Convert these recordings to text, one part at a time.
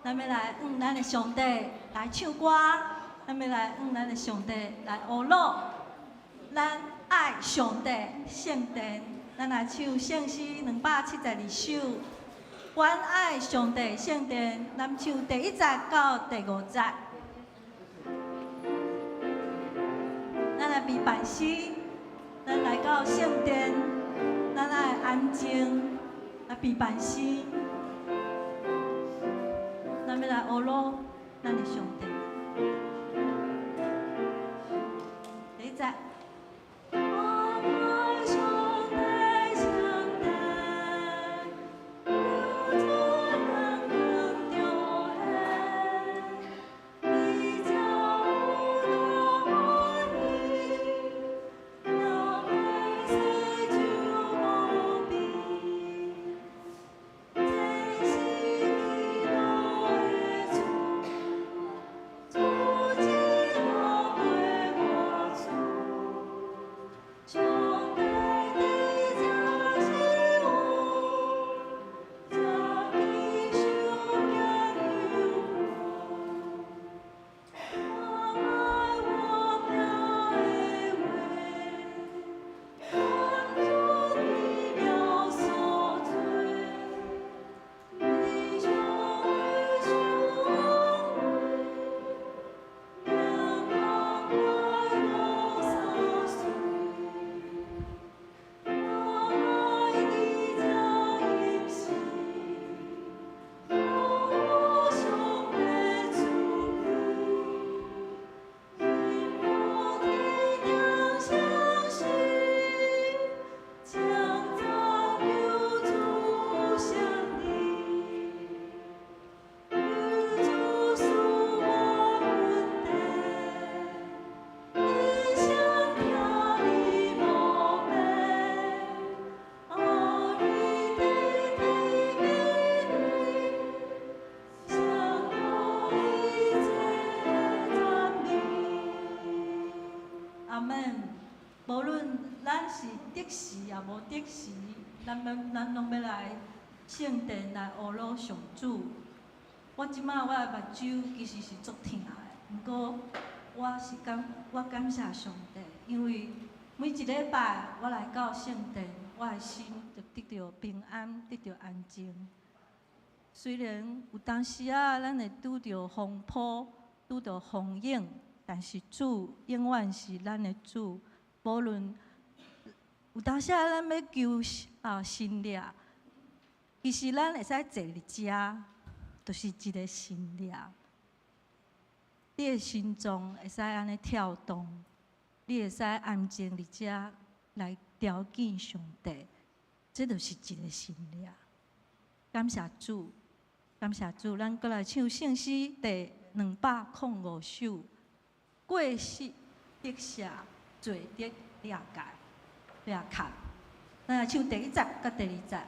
咱要来咱的上帝来唱歌，咱要来咱的上帝来学乐。咱爱上帝圣殿，咱来唱圣诗272首。阮爱上帝圣殿，咱唱第1节到第5节。咱来备办诗，咱来到圣殿，咱爱安静来备办诗。 咱要来学乐，咱的上帝。第1节。无论咱是得时也无得时，咱拢要来圣殿来学乐上主。我即摆我的目睭其实是足疼的，毋过我感谢上帝，因为每一礼拜我来到圣殿，我的心就得到平安，得到安静。虽然有当时啊，咱会拄着风波，拄着风影，但是主永远是咱的主。 无论有当时咱要求新力，其实咱会使坐伫遮，就是一个新力。你的心脏会使安尼跳动，你会使安静伫遮来朝见上帝，这就是一个新力。感谢主，感谢主，咱过来唱圣诗第205首，过失得赦。 罪得了解，咱来唱第1节甲第2节。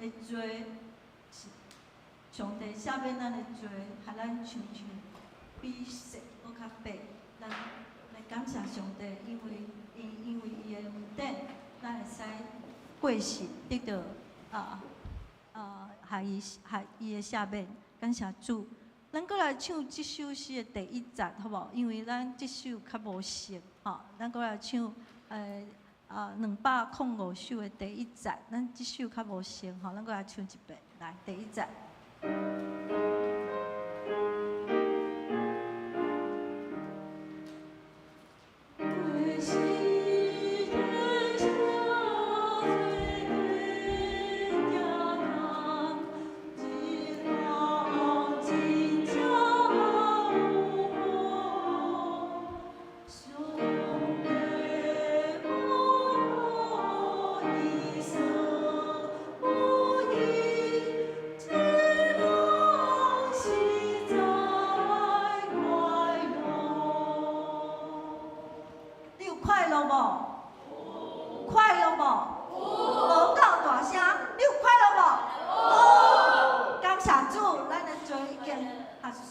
的罪，上帝赦免咱的罪，互咱亲像比色搁较白。咱来感谢上帝，因为伊的恩典，咱会使过世得到伊的赦免，感谢主。咱搁来唱即首诗的第一节，好无？因为咱即首较无熟，吼，咱搁来唱205首的第一节，咱即首较无熟，吼，咱搁来唱一遍，来第一节。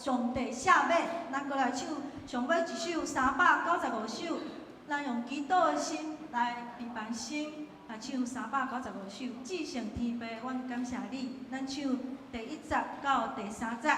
上帝赦免，咱过来唱上尾一首395首，咱用祈祷的心来陪伴心，来唱395首。至圣天父，阮感谢你。咱唱第1节到第3节。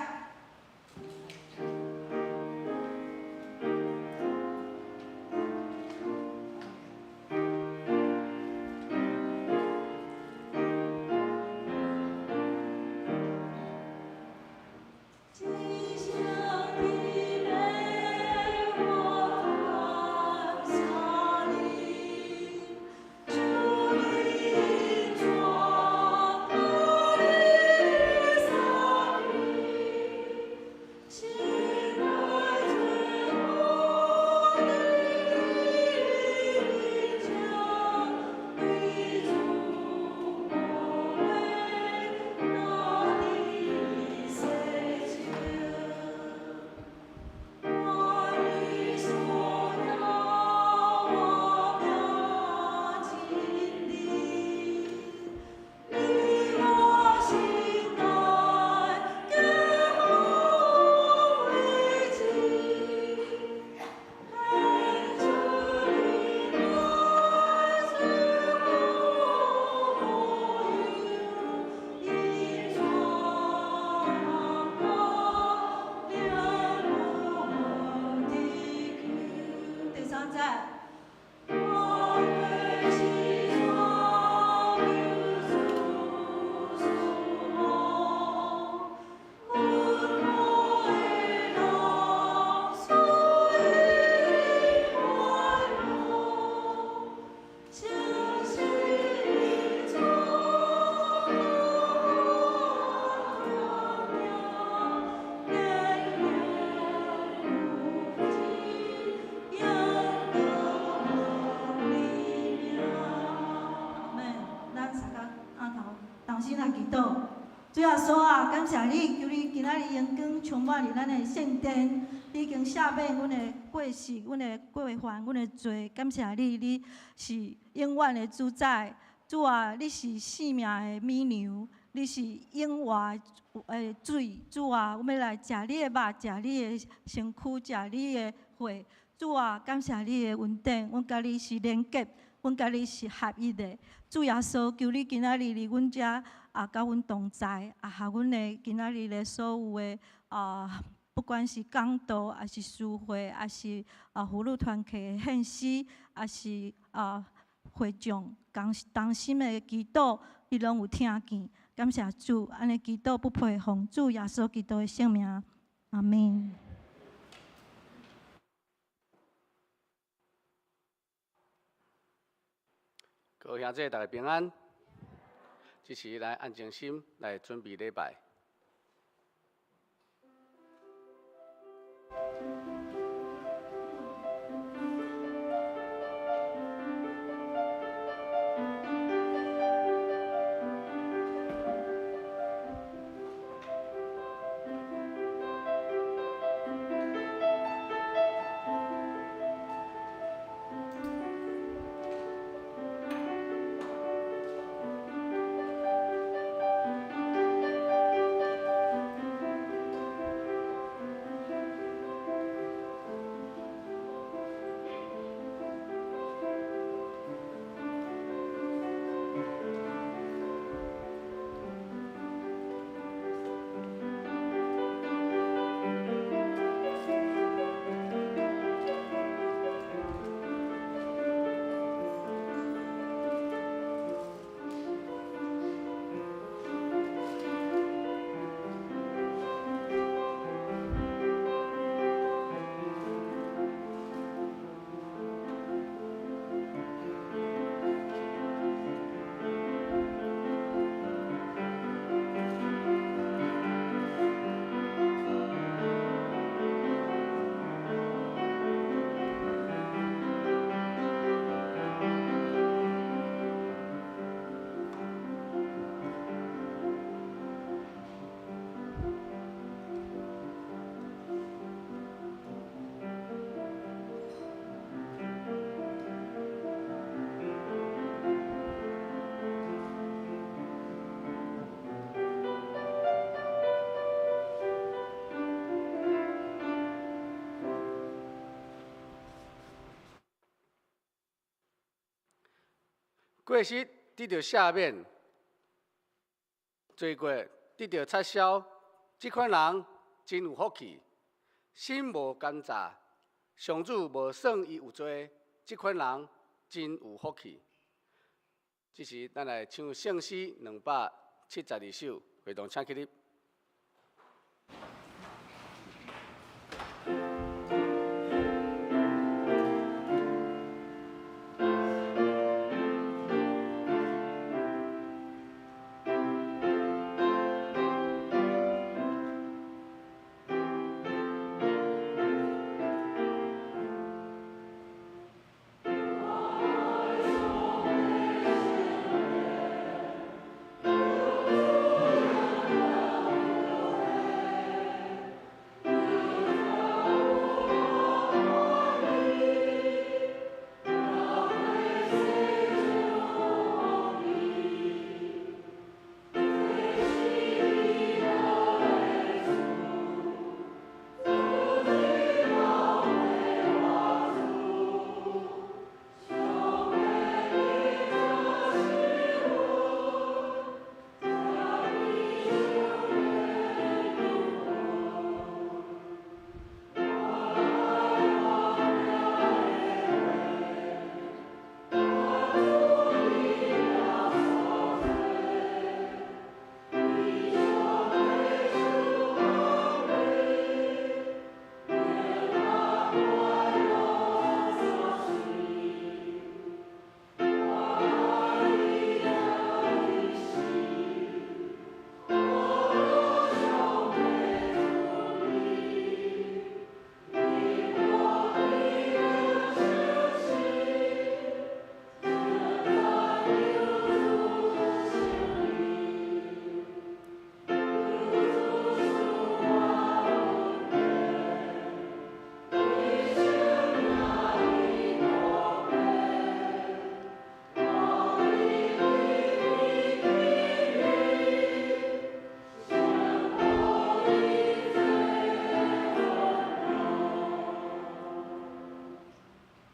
主耶稣啊，感谢你，求你今仔日阳光充满伫咱的圣殿，你已经赦免阮的过失、阮的过犯、阮的罪。感谢你，你是永远的主宰。主啊，你是生命的美牛，你是永活的水。主啊，我要来食你的肉，食你的身躯，食你的血。主啊，感谢你的恩典，阮甲你是连结，阮甲你是合一的。主耶稣，求你今仔日伫阮遮甲阮同在，下阮的今仔日的所有的不管是讲道，还是诗会，还是妇女团契的献诗，还是会众同心的祈祷，你拢有听见。感谢主，安尼祈祷不配奉主耶稣基督的圣名，阿门。各位兄弟，大家平安。这时来安静心来准备礼拜。过时得到赦免，罪过得到撤销，这款人真有福气。心无奸诈，上主无算伊有罪，这款人真有福气。这时，咱来唱圣诗272首，会动请起立。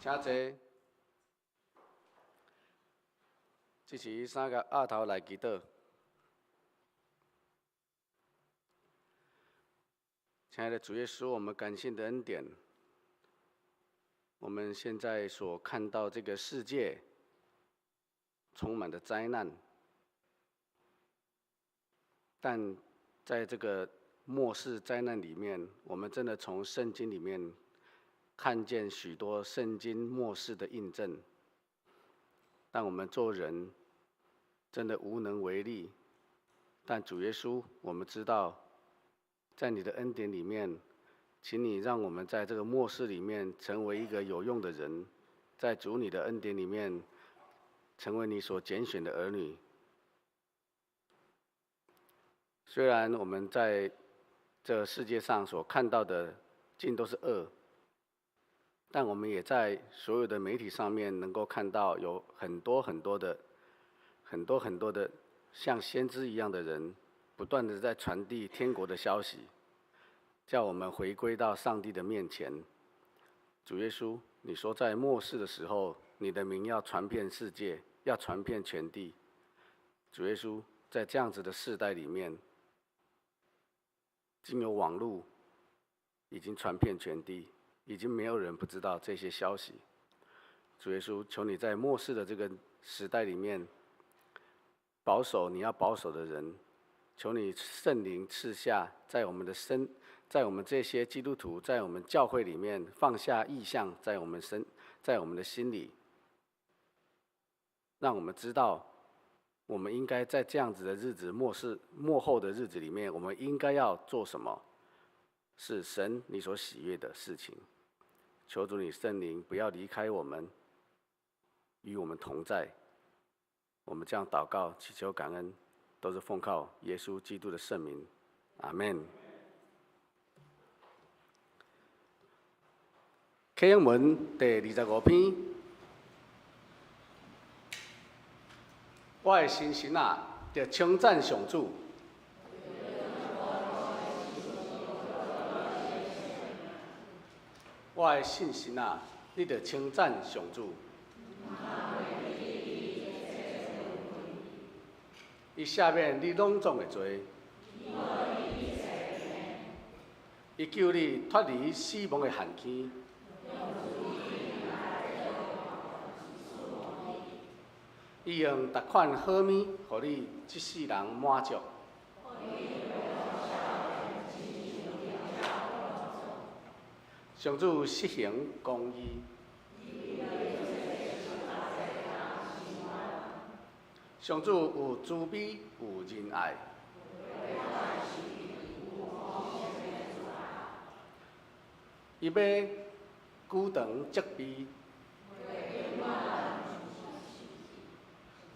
请坐。这时三个额头来祈祷。亲爱的主耶稣，我们感谢你的恩典。我们现在所看到这个世界充满了灾难，但在这个末世灾难里面，我们真的从圣经里面看见许多圣经末世的印证，但我们做人真的无能为力。但主耶稣，我们知道，在你的恩典里面，请你让我们在这个末世里面成为一个有用的人，在主你的恩典里面成为你所拣选的儿女。虽然我们在这世界上所看到的尽都是恶，但我们也在所有的媒体上面能够看到有很多的像先知一样的人，不断的在传递天国的消息，叫我们回归到上帝的面前。主耶稣，你说在末世的时候，你的名要传遍世界，要传遍全地。主耶稣，在这样子的世代里面，经由网络已经传遍全地，已经没有人不知道这些消息。主耶稣，求你在末世的这个时代里面，保守你要保守的人，求你圣灵赐下在我们这些基督徒，在我们教会里面放下异象，在我们的心里，让我们知道，我们应该在这样子的日子，末后的日子里面，我们应该要做什么，是神你所喜悦的事情。求主你圣灵不要离开我们，与我们同在。我们这样祷告、祈求、感恩，都是奉靠耶稣基督的圣名，阿们。启应文第25篇，我的心神啊，着称赞上主。我的信心啊，你着称赞上主。伊下面你拢总会做。伊救你脱离死亡的陷阱。伊用逐款好物，互你一世人满足。上主实行公义。上主有慈悲，有仁爱。伊要久长责备，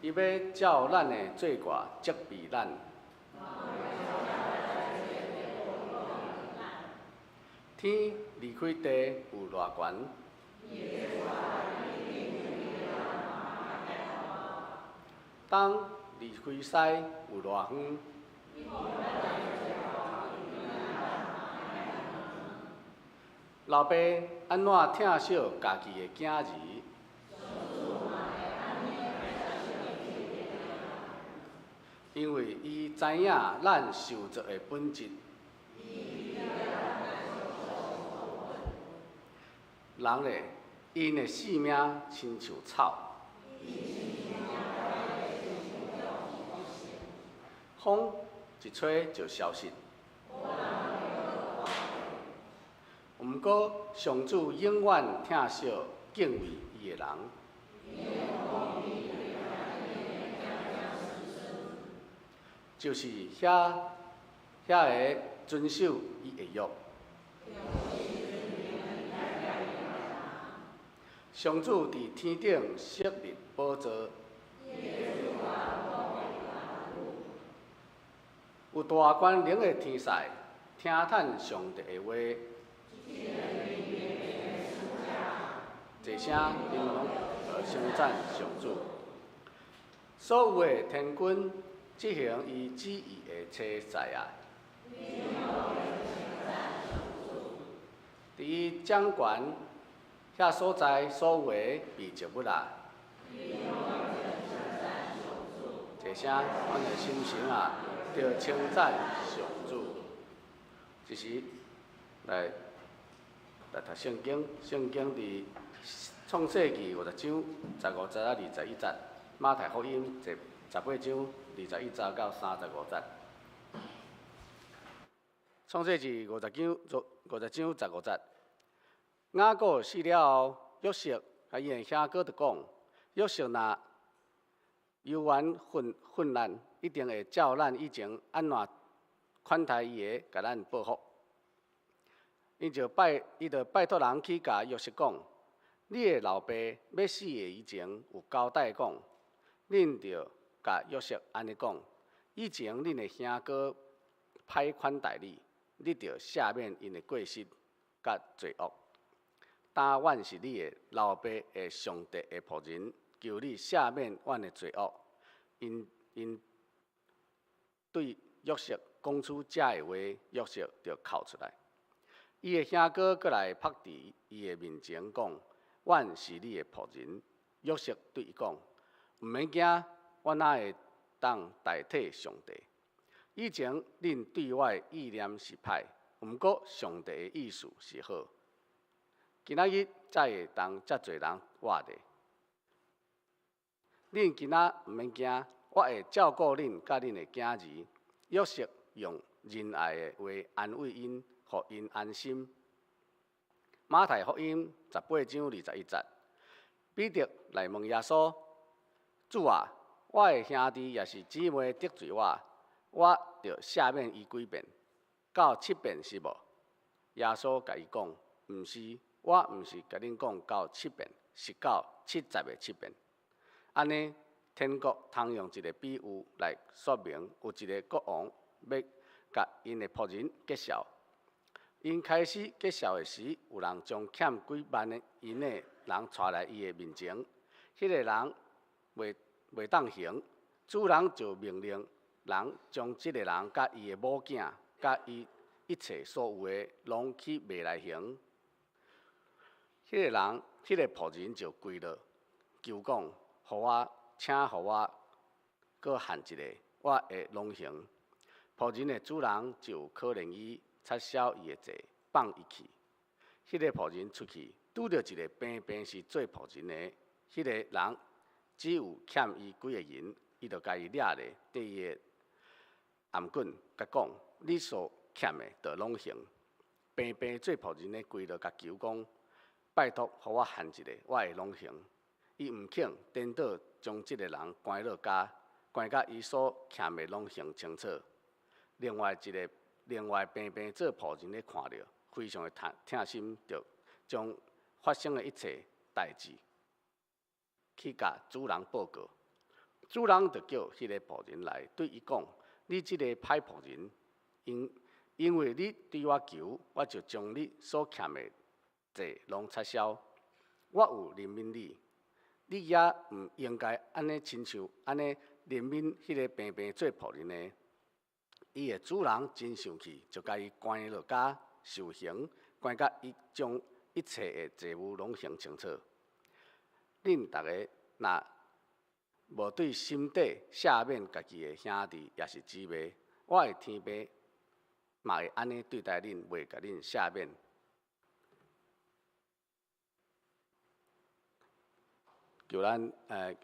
伊要照咱的罪过责备咱。天离开地有偌悬？东离开西有偌远？老爸安怎疼惜家己的囝儿？因为伊知影咱受责的本质。人咧，因的性命亲像草，风一吹就消失。毋过，上主永远疼惜敬畏伊的人。就是遐个遵守伊的约。上主伫天顶设立宝座，有大权能的天使听叹上帝的话，一声叮拢称赞上主。所有的天君执行伊旨意的车载啊！伫伊掌权遐所在所有的被植物啊，一声阮的心情啊，着称赞上主。一时来读圣经，圣经伫创世纪50章15节啊21节，马太福音18章21节到35节。创世纪50章15节。雅各死了后，约瑟甲伊的兄哥就讲：约瑟若游玩混乱，一定会照咱以前安怎款待伊的，甲咱报复。伊就拜托人去甲约瑟讲：你的老爸要死的以前有交代讲，恁着甲约瑟安尼讲：以前恁的兄哥歹款待你，你着赦免因的过失甲罪恶。但阮是你的老爸的上帝的仆人，求你赦免阮的罪恶。因对约瑟讲出这个话，约瑟就哭出来。伊的兄哥过来拍伫伊的面前讲：阮是你的仆人。约瑟对伊讲：毋免惊，我哪会当代替上帝？以前恁对我的意念是歹，毋过上帝的意思是好。今仔日才会当遮侪人活的。恁今仔毋免惊，我会照顾恁甲恁的囝儿。约瑟用仁爱的话安慰因，互因安心。马太福音18章21节，彼得来问耶稣：主啊，我的兄弟也是姊妹得罪我，我着赦免伊几遍？到7遍是无？耶稣甲伊讲：毋是。我毋是甲恁讲到7遍，是到70个7遍。安尼，天国通用一个比喻来说明，有一个国王要甲因的仆人结销。因开始结销的时，有人将欠几万的银的人带来伊的面前，迄个人袂当行，主人就命令人将即个人甲伊的某囝，甲伊一切所有的，拢去卖来行。迄个仆人就跪了，求讲：互我，请互我，搁限一个，我会荣幸。仆人的主人就可能伊撤销伊的罪，放伊去。迄个仆人出去，拄着一个平是做仆人的，迄个人只有欠伊几个银，伊就甲伊掠咧，缀伊的颔棍，甲讲：你所欠的，着拢还。平做仆人的，跪着甲求讲：拜托，互我限一个，我会拢还。伊毋肯，颠倒将即个人关落家，关甲伊所欠的拢还清楚。另外平做仆人的看着，非常的疼心，着将发生的一切代志去甲主人报告。主人就叫迄个仆人来，对伊讲：你即个歹仆人，因为你对我求，我就将你所欠的债拢撤销。我有怜悯你，你也毋应该安尼亲像安尼怜悯迄个平做仆人的。伊的主人真生气，就甲伊关落家受刑，关甲伊将一切的债务拢还清楚。恁大家若无对心底赦免家己的兄弟也是姊妹，我的天父嘛会安尼对待恁，袂甲恁赦免。求咱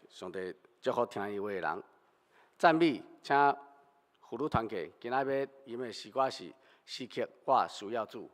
上帝祝福听伊话的人，赞美，请妇女团契今仔要吟的诗歌是诗曲《我需要主》。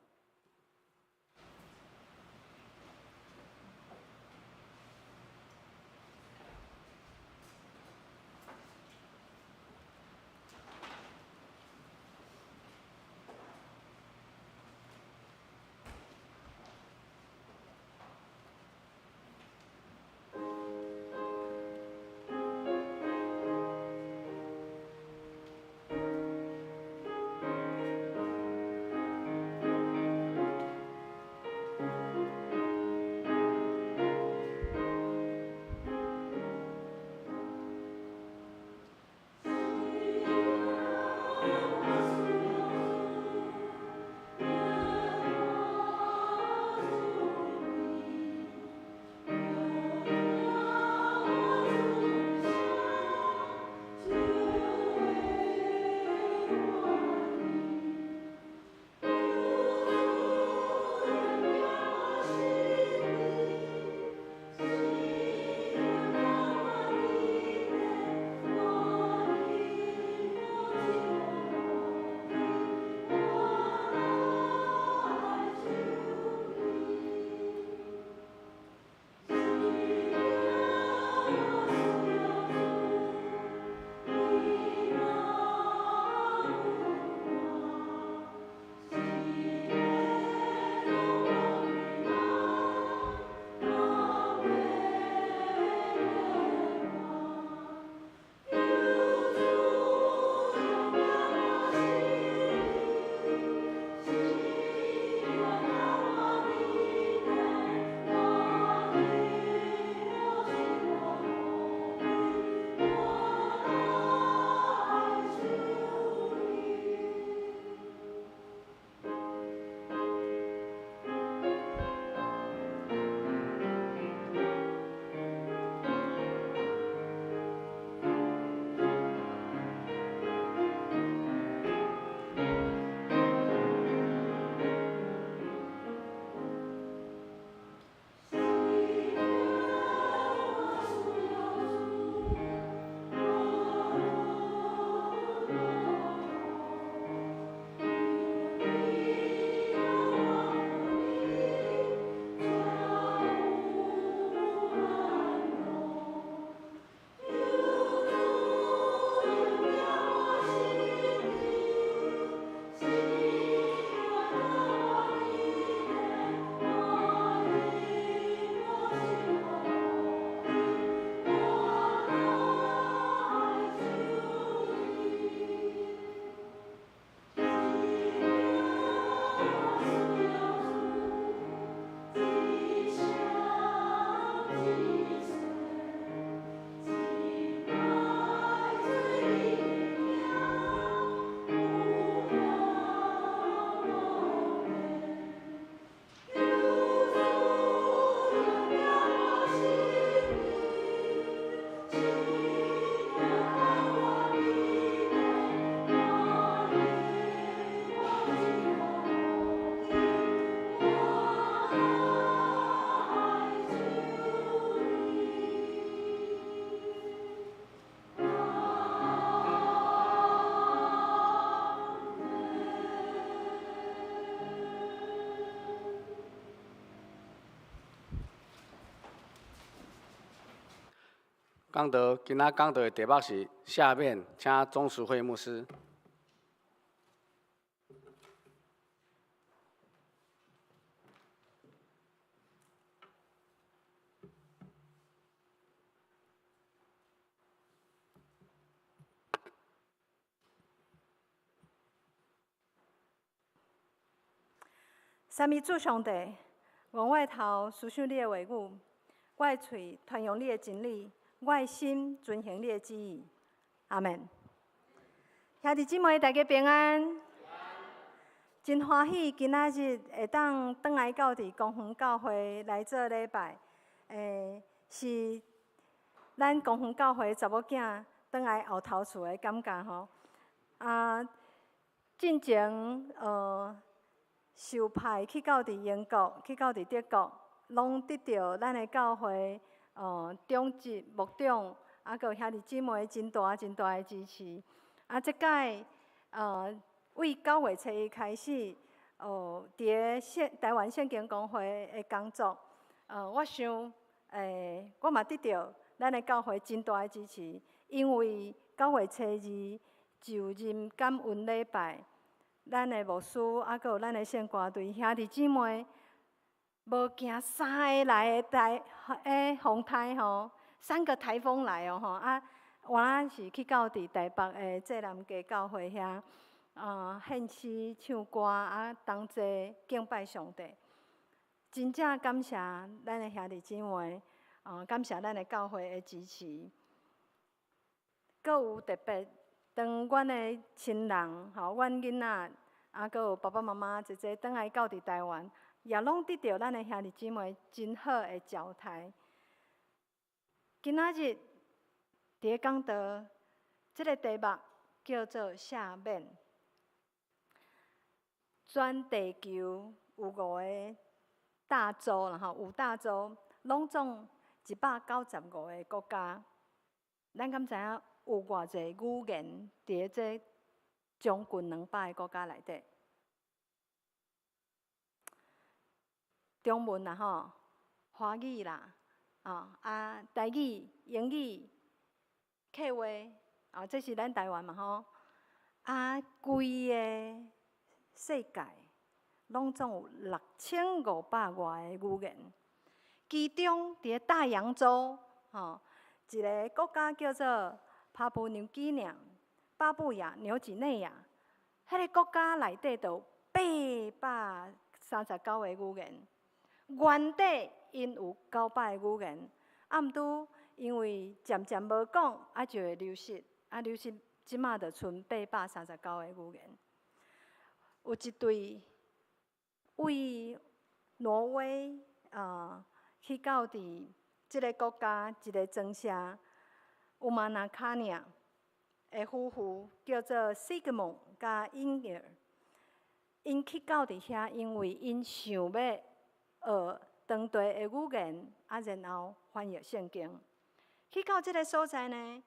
今仔讲道的题目是下面，请钟淑慧牧师。三一主上帝，用我的头思想你的话语，我的嘴传扬你的真理，我的心遵行你的旨意。阿门。兄弟姊妹，大家平安。真欢喜，今仔日会当转来到伫公园教会来做礼拜。是咱公园教会查某囝转来后头厝的感觉吼。进前受派去到伫英国，去到伫德国，拢得到咱的教会长职牧长，佮兄弟姊妹真大的支持。即届为9月初一开始，伫台湾圣经公会的工作，我想我嘛得到咱的教会真大的支持，因为9月初2就任感恩礼拜。咱的牧师，还佫有咱的圣歌队兄弟姊妹，无惊3个来的风台吼，3个台风来哦吼我是去到伫台北的济南街教会遐，献诗唱歌同齐敬拜上帝。真正感谢咱的兄弟姊妹，感谢咱的教会的支持。佫有特别。当阮的亲人、阮囡仔，佫有爸爸妈妈、姐姐，转来到伫台湾，也拢得到咱的兄弟姊妹真好的招待。今仔日伫个讲道，这个题目叫做下面。全地球有5个大洲啦，5大洲，拢总195个国家。咱敢知影？有偌济语言伫这将近200个国家内底，中文啦吼，华语啦，台语、英语、客话，这是咱台湾嘛吼，规个世界拢总有6500外个语言，其中伫大洋洲一个国家叫做巴布亚纽几内亚，迄个国家内底就839个语言，原底因有900个语言，毋拄因为渐无讲，就会流失，流失即马就剩839个语言。有一队为挪威去到伫即个国家一个庄社。乌马纳卡尼亚的夫妇叫做 Sigmund 甲 Inger， 因去到伫遐，因为因想要学当地的语言，然后翻译圣经。去到即个所在呢，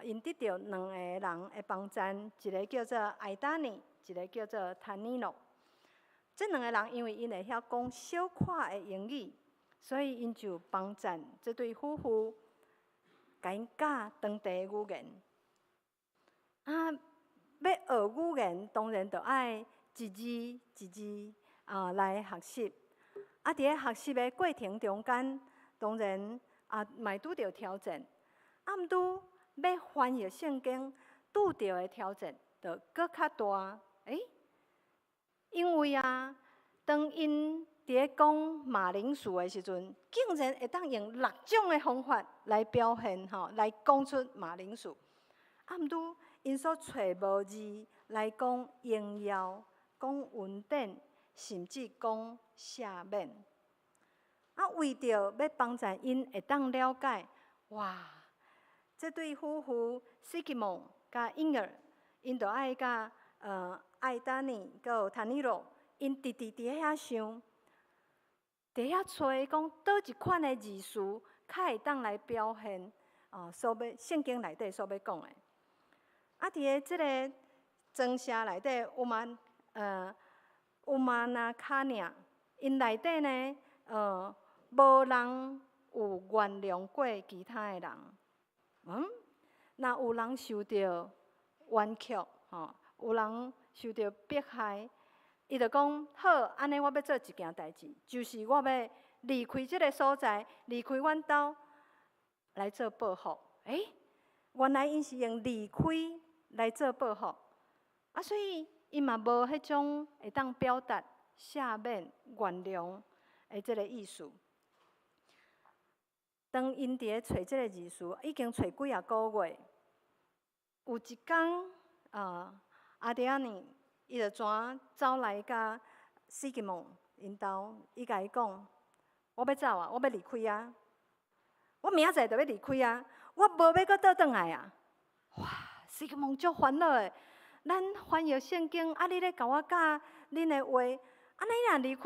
因得到2个人的帮赞，一个叫做艾达尼，一个叫做坦尼诺。这2个人因为因会晓讲小可的英语，所以因就帮赞这对夫妇。甲因教当地语言，要学语言，当然就爱一字一字来学习。伫咧学习的过程中间，当然嘛拄着挑战。毋拄要翻译圣经，拄着的挑战就搁较大。因为当因伫咧讲马铃薯的时阵，竟然会当用6种的方法来表现来讲出马铃薯。毋拄因所找无字来讲荣耀、讲恩典，甚至讲赦免。为着要帮助因会当了解，哇！这对夫妇西吉蒙甲婴儿，因就爱甲艾达尼佮坦尼罗，因直伫遐想。伫遐找讲倒一款的字词，较会当来表现圣经内底所要讲的。伫个即个庄社内底，乌马纳卡尼亚，因内底呢，无人有原谅过其他的人，那有人受到冤屈，有人受到迫害，伊就讲好，安尼我要做一件代志，就是我要离开这个所在，离开阮兜来做报复。原来因是用离开来做报复，所以伊嘛无迄种会当表达赦免、原谅的这个意思。当因伫咧找这个字词，已经找几啊个月，有一天，阿爹仔呢，伊就转走来甲西吉蒙因兜，伊甲伊讲：我要走啊，我要离开啊，我明仔载就要离开啊，我无要搁倒转来啊！哇，西吉蒙足烦恼的。咱翻译圣经，你咧甲我教恁的话，安尼若离开，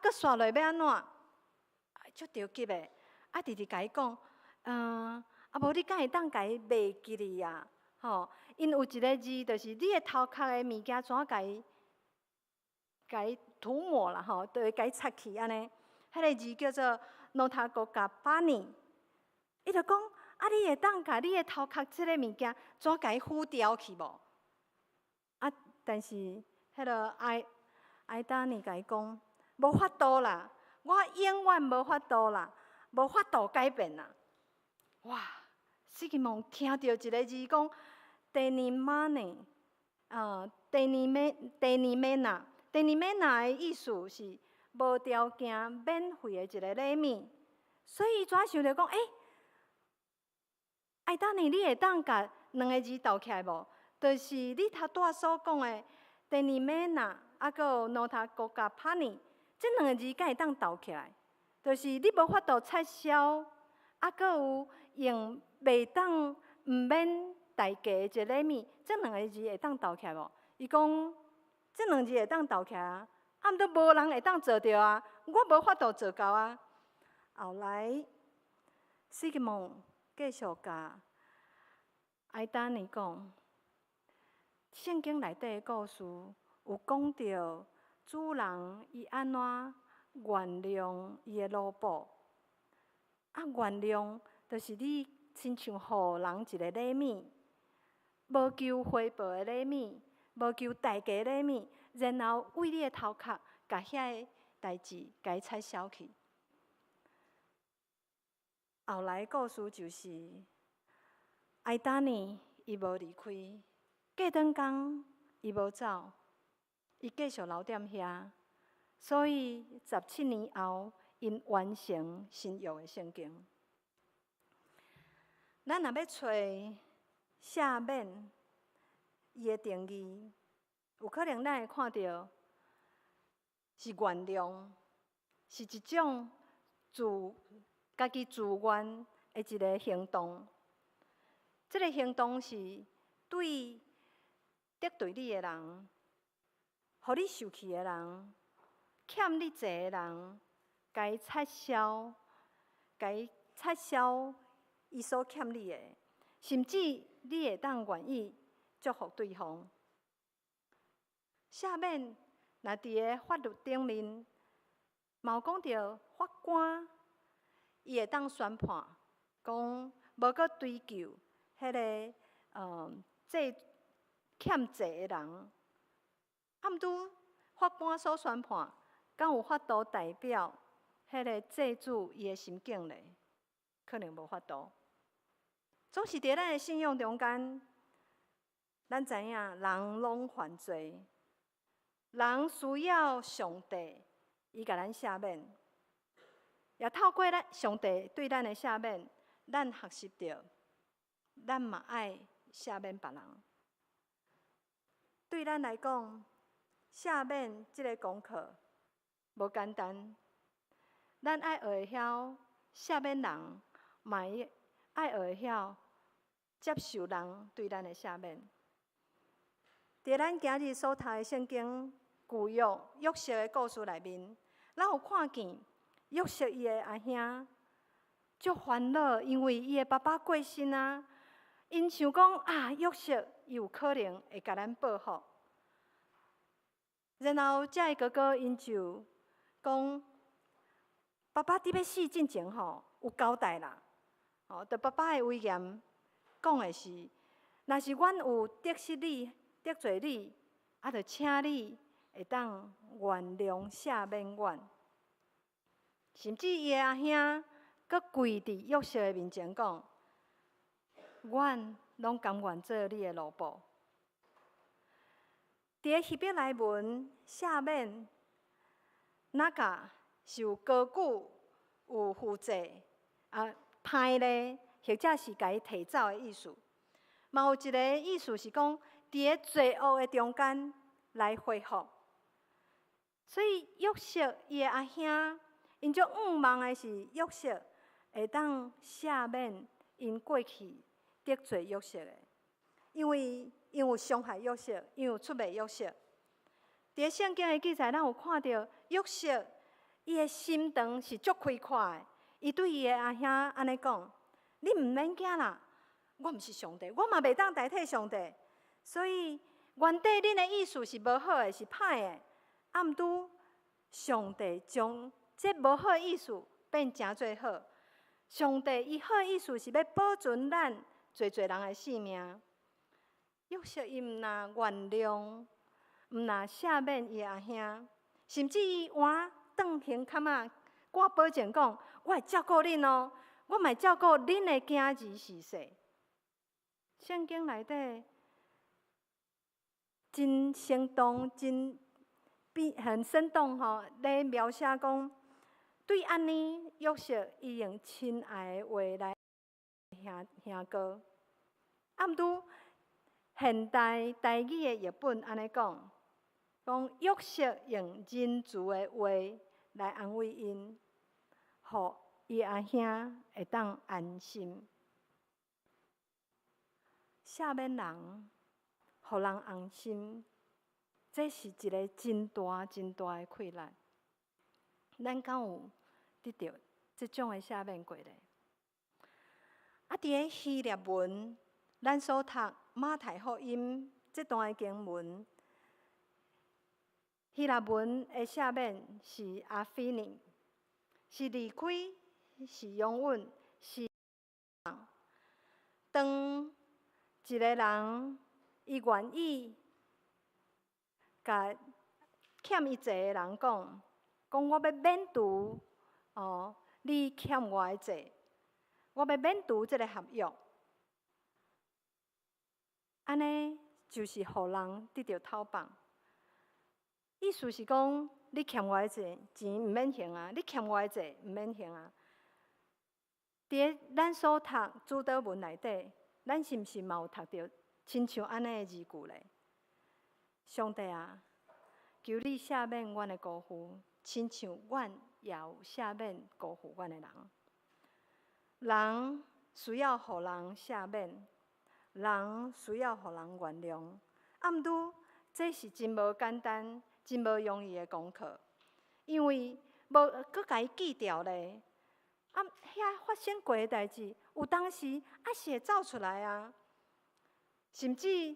搁煞落要安怎？足着急的。直直甲伊讲，无你敢会当甲伊卖记哩啊？因有一个字，就是你的头壳的物件，怎甲伊涂抹啦？就会甲伊擦去安尼。迄个字叫做诺塔国加巴尼。伊就讲，你会当甲你的头壳即个物件，怎甲伊糊掉去无？但是迄个爱达尼甲伊讲，无法度啦，我永远无法度啦。无法度改变啦！哇，西吉蒙听到一个字讲，第二玛呢，第二美娜的意思是无条件、免费的一个礼物。所以怎想着讲，爱达尼，你会当甲两个字倒起来无？就是你头拄所讲的第二美娜，搁有诺塔国加帕尼，这两个字敢会当倒起来？就是你无法度撤销，搁有用袂当毋免代价的一个礼物，这两个字会当倒起来无？伊讲这两字会当倒起来啊，毋过无人会当做着啊，我无法度做到啊。后来西吉蒙继续甲爱达尼讲，圣经内底的故事有讲到主人伊安怎原谅伊的奴仆，原谅就是你亲像互人一个礼物，无求回报的礼物，无求代价的礼物，然后为你的头壳，甲遐个代志甲伊撤销去。后来故事就是，爱达尼伊无离开，过段工伊无走，伊继续留踮遐。所以17年后，因完成新约的圣经。咱若要找赦免伊的定义，有可能咱会看到是原谅，是一种家己自愿的一个行动。这个行动是对得罪你的人，互你受气的人。欠你债的人，甲伊撤销伊所欠你的，甚至你会当愿意祝福对方。赦免，若伫个法律顶面，嘛有讲到法官，伊会当宣判，讲无搁追究迄个欠债的人。毋拄法官所宣判。敢有法度代表迄个债主伊的心境咧？可能无法度。总是伫咱的信仰中间，咱知影人拢犯罪，人需要上帝，伊甲咱赦免，也透过上帝对咱的赦免，咱学习到，咱嘛爱赦免别人。对咱来讲，赦免这个功课。无简单，咱爱学会晓赦免人，嘛爱学会晓接受人对咱的赦免。伫咱今日所读的圣经旧约约瑟的故事内面，咱有看见约瑟伊的阿兄足烦恼，因为伊的爸爸过身啊，因想讲约瑟有可能会甲咱报复，然后这个哥哥因就。讲爸爸伫要死之前有交代啦，对爸爸的威严讲的是，若是阮有得失你、得罪你，就请你会当原谅赦免阮。甚至伊的阿兄佫跪伫约瑟的面前讲：阮拢甘愿做你的奴仆。伫希伯来文赦免，那甲是有高举、有负责歹咧，或者是甲伊提走的意思。嘛有一个意思是讲，伫个罪恶的中间来恢复。所以约瑟伊的阿兄，因就望的是约瑟会当赦免因过去得罪约瑟的，因为因有伤害约瑟，因有出卖约瑟。伫圣经的记载，咱有看到约瑟伊的心肠是足开阔的。伊对伊的阿兄安尼讲：“你毋免惊啦，我毋是上帝，我嘛袂当代替上帝。所以原底恁的意思是无好的，是歹的。毋拄上帝将这无好的意思变诚侪好。上帝伊好的意思是要保存咱侪人的性命。约瑟伊毋若原谅，毋若赦免伊的阿兄，甚至伊换转胸坎仔，我保证讲，我会照顾恁哦，我嘛会照顾恁的囝儿时势。圣经内底真生动，很生动吼，咧描写讲，对安尼约瑟伊用亲爱的话来兄哥。毋拄现代台语的译本安尼讲，约瑟用仁慈的话来安慰因，互伊阿兄会当安心。赦免人，互人安心，这是一个真大真大的困难。咱敢有得到这种的赦免过咧？伫个希腊文，咱所读马太福音这段的经文，希腊文的赦免是阿菲尼，是离开，是拥吻，是当一个人伊愿意甲欠伊债的人讲我要免除你欠我的债，我要免除这个合约，安尼就是互人得到讨放。意思是讲，你欠我的债钱毋免还啊，你欠我的债毋免还啊。伫咱所读主祷文内底，咱是毋是嘛有读到亲像安尼的字句咧？上帝啊，求你赦免阮的辜负，亲像阮也有赦免辜负阮的人。人需要互人赦免，人需要互人原谅。毋拄这是真无简单、真无容易的功课，因为无搁甲伊记掉咧。遐发生过的代志，有当时是会走出来啊。甚至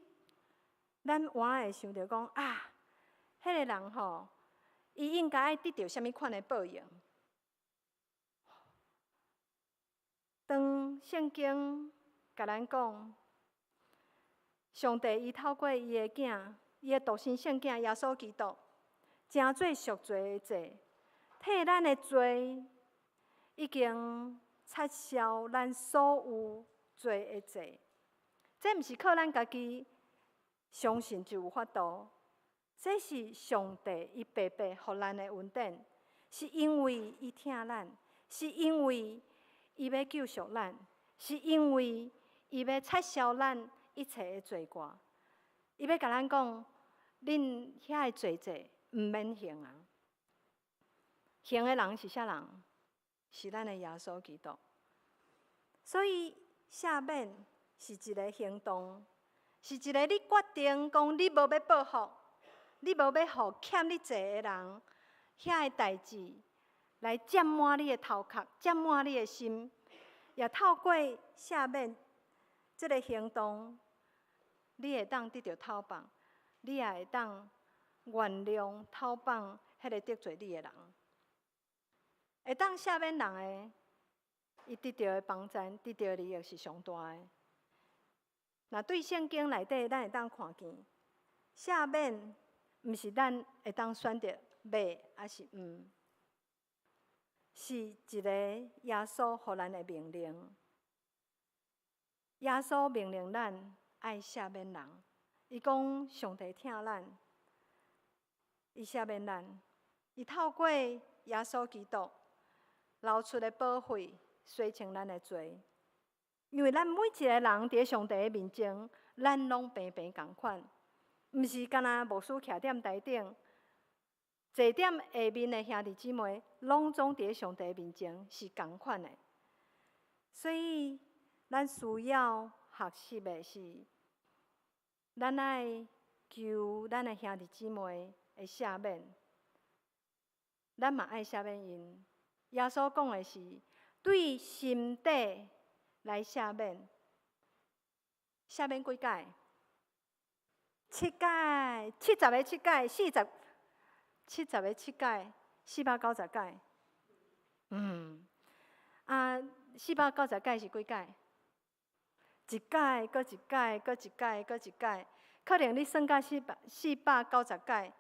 咱换会想到讲迄个人吼，伊应该得到什么款的报应？当圣经甲咱讲，上帝伊透过伊的囝，伊的独生圣囝耶稣基督，诚做赎罪的罪，替咱的罪已经撤销咱所有罪的罪。这毋是靠咱家己相信就有法度，这是上帝伊白白予咱的恩典，是因为伊疼咱，是因为伊要救赎咱，是因为伊要撤销咱一切的罪过。伊要甲咱讲，恁遐的罪债毋免还啊。还的人是啥人？是咱的耶稣基督。所以赦免是一个行动，是一个你决定讲你无要报复，你无要互欠你债的人遐的代志来占满你的头壳，占满你的心，也透过赦免这个行动，你会当得到讨放，你也会当原谅讨放迄个得罪你的人。会当赦免人的，伊得到的帮助、得到的利益是上大的。那对圣经内底，咱会当看见，赦免毋是咱会当选择买还是是一个耶稣互咱的命令。耶稣命令咱爱赦免人，伊讲上帝疼咱，伊赦免咱，伊透过耶稣基督流出的宝血洗清咱的罪。因为咱每一个人伫上帝的面前，咱拢平平共款，毋是干那牧师徛踮台顶，坐踮下面的兄弟姊妹，拢总伫上帝面前是共款的。所以，咱需要学习的是，咱爱求咱的兄弟姊妹的赦免，咱嘛爱赦免因。耶稣讲的是对心底来赦免，赦免几届？7届，70个7届，70个7届，490届。490届是几届？一届，搁一届，搁一届，搁一届，可能你算到490届，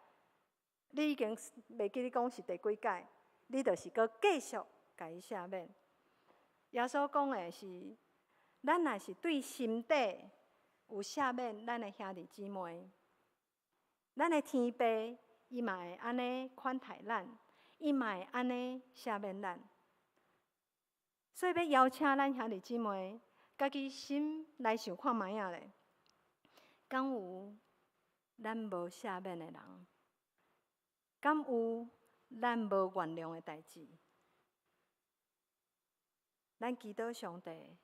你已经袂记你讲是第几届，你就是搁继续甲伊赦免。耶稣讲的是，咱若是对心底有赦免咱的兄弟姊妹，咱的天父伊嘛会安尼款待咱，伊嘛会安尼赦免咱。所以要邀请咱兄弟姊妹，家己心来想看卖啊咧，敢有咱无赦免的人？敢有咱无原谅的代志？咱祈祷上帝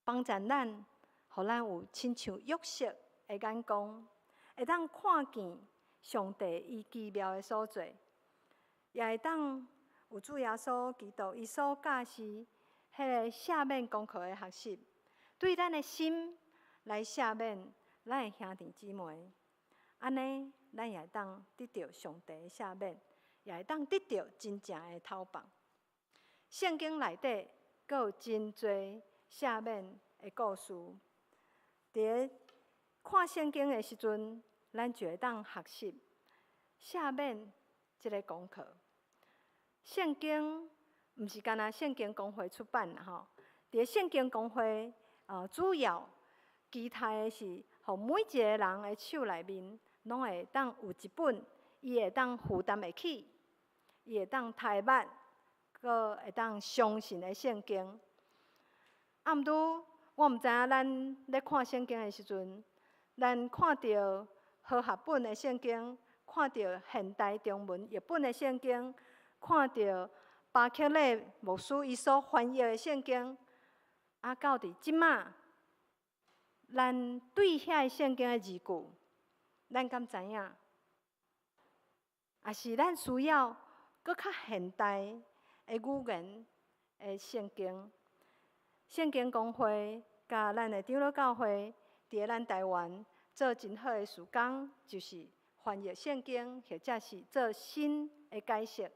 帮助咱，互咱有亲像约瑟的眼光，会当看见上帝伊奇妙的所在，也会当有主耶稣基督伊所教示迄个赦免功课的学习，对咱的心来赦免咱的兄弟姊妹，安尼咱也会当得到上帝的赦免，也会当得到真正的头放。圣经内底阁有真侪赦免的故事，伫看圣经的时阵，咱就会当学习赦免这个功课。圣经毋是干那圣经公会出版啦吼，伫圣经公会主要期待的是，互每一个人的手内面拢会当有一本，伊会当负担得起，伊会当读捌，阁会当相信的圣经。毋拄我毋知影咱咧看圣经的时阵，咱看到和合本的圣经，看到现代中文译本的圣经，看到巴克勒牧师伊所翻译的圣经，到伫即马，咱对遐圣经的字句，咱敢知影？也是咱需要搁较现代的语言的圣经。圣经公会甲咱的长老教会伫咱台湾做真好的事工，就是翻译圣经，或者是做新的解释。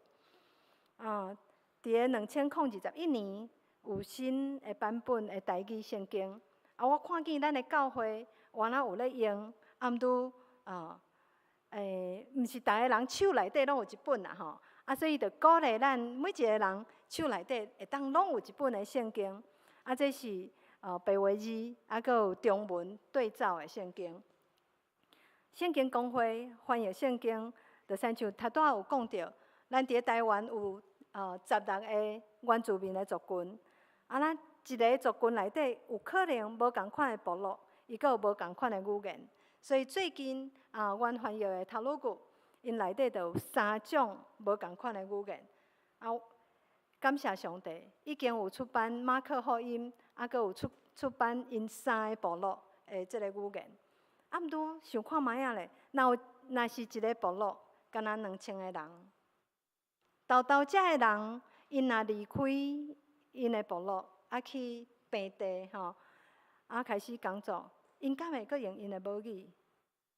伫2021年有新的版本的台语圣经。我看见咱的教会原来有咧用，毋拄毋是逐个人手内底拢有一本啦吼。所以就鼓励咱每一个人手内底会当拢有一本的圣经。这是白话字，阁有中文对照的圣经。圣经公会翻译圣经，就亲像头拄仔有讲到，咱伫台湾有16个原住民的族群，咱一个族群内底有可能无共款的部落，伊阁有无共款的语言。所以最近阮翻译的头路句，因内底就有3种无共款的语言。感谢上帝，已经有出版马克福音，阁有出版因3个部落的这个语言。毋拄想看卖啊咧，若是一个部落，敢若2000个人，豆这个人，因若离开因的部落，去平地吼，开始工作，因敢会阁用因的母语，